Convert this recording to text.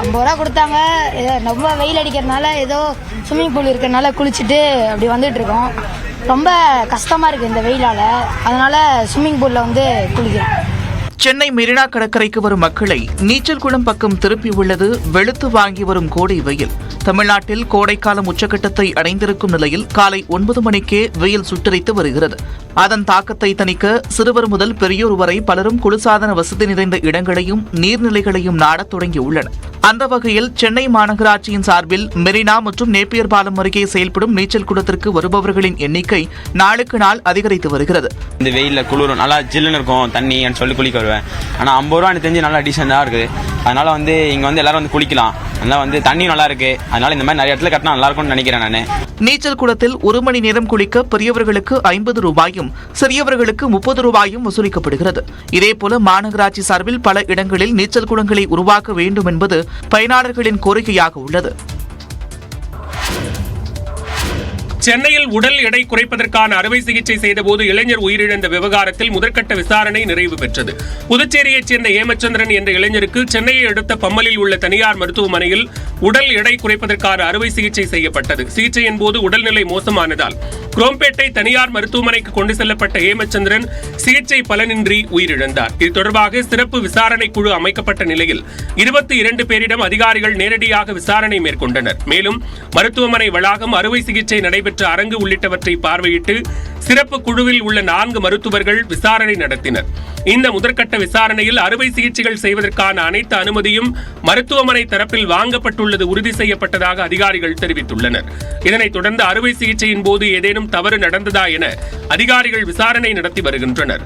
50 ரூபா கொடுத்தாங்க. ரொம்ப வெயில் அடிக்கிறதுனால ஏதோ ஸ்விம்மிங் பூல் இருக்கிறதுனால குளிச்சுட்டு அப்படி வந்துட்டு இருக்கோம். ரொம்ப கஷ்டமா இருக்கு இந்த வெயிலால, அதனால ஸ்விம்மிங் பூல்ல வந்து குளிக்கிறோம். சென்னை மெரினா கடற்கரைக்கு வரும் மக்களை நீச்சல் குளம் பக்கம் திருப்பியுள்ளது வெளுத்து வாங்கி வரும் கோடை வெயில். தமிழ்நாட்டில் கோடைக்காலம் உச்சகட்டத்தை அடைந்திருக்கும் நிலையில் காலை 9 மணிக்கே வெயில் சுட்டரித்து வருகிறது. அதன் தாக்கத்தை தணிக்க சிறுவர் முதல் பெரியோர் வரை பலரும் குளிர்சாதன வசதி நிறைந்த இடங்களையும் நீர்நிலைகளையும் நாடத் தொடங்கியுள்ளனர். அந்த வகையில் சென்னை மாநகராட்சியின் சார்பில் மெரினா மற்றும் நேப்பியர் பாலம் அருகே செயல்படும் நீச்சல் குளத்திற்கு வருபவர்களின் எண்ணிக்கை நாளுக்கு நாள் அதிகரித்து வருகிறது. இந்த வெயில்ல குளிரும், நல்லா ஜில்லுன்னு இருக்கும் தண்ணி சொல்லி குளிக்க வருவேன். ஆனா 50 ரூபா எனக்கு தெரிஞ்சு நல்லா டீசெண்டா இருக்குது. அதனால வந்து இங்க வந்து எல்லாரும் வந்து குளிக்கலாம். அதனால வந்து தண்ணி நல்லா இருக்கு. அதனால இந்த மாதிரி நிறைய இடத்துல கட்டினா நல்லா இருக்கும்னு நினைக்கிறேன் நான். நீச்சல் குளத்தில் 1 மணி நேரம் குளிக்க பெரியவர்களுக்கு 50 ரூபாயும் சிறியவர்களுக்கு 30 ரூபாயும் வசூலிக்கப்படுகிறது. இதேபோல மாநகராட்சி சார்பில் பல இடங்களில் நீச்சல் குளங்களை உருவாக்க வேண்டும் என்பது பயனாளர்களின் கோரிக்கையாக உள்ளது. சென்னையில் உடல் எடை குறைப்பதற்கான அறுவை சிகிச்சை செய்தபோது இளைஞர் உயிரிழந்த விவகாரத்தில் முதற்கட்ட விசாரணை நிறைவு பெற்றது. புதுச்சேரியைச் சேர்ந்த ஹேமச்சந்திரன் என்ற இளைஞருக்கு சென்னையை அடுத்த பம்மலில் உள்ள தனியார் மருத்துவமனையில் உடல் எடை குறைப்பதற்கான அறுவை சிகிச்சை செய்யப்பட்டது. சிகிச்சையின் போது உடல்நிலை மோசமானதால் குரோம்பேட்டை தனியார் மருத்துவமனைக்கு கொண்டு செல்லப்பட்ட ஹேமச்சந்திரன் சிகிச்சை பலனின்றி உயிரிழந்தார். இது தொடர்பாக சிறப்பு விசாரணை குழு அமைக்கப்பட்ட நிலையில் 22 பேரிடம் அதிகாரிகள் நேரடியாக விசாரணை மேற்கொண்டனர். மேலும் மருத்துவமனை வளாகம், அறுவை சிகிச்சை நடைபெற்ற அரங்கு உள்ளிட்டவற்றை பார்வையிட்டு சிறப்பு குழுவில் உள்ள 4 மருத்துவர்கள் விசாரணை நடத்தினர். இந்த முதற்கட்ட விசாரணையில் அறுவை சிகிச்சைகள் செய்வதற்கான அனைத்து அனுமதியும் மருத்துவமனை தரப்பில் வாங்கப்பட்டுள்ளது உறுதி செய்யப்பட்டதாக அதிகாரிகள் தெரிவித்துள்ளனர். இதனைத் தொடர்ந்து அறுவை சிகிச்சையின் போது ஏதேனும் தவறு நடந்ததா என அதிகாரிகள் விசாரணை நடத்தி வருகின்றனர்.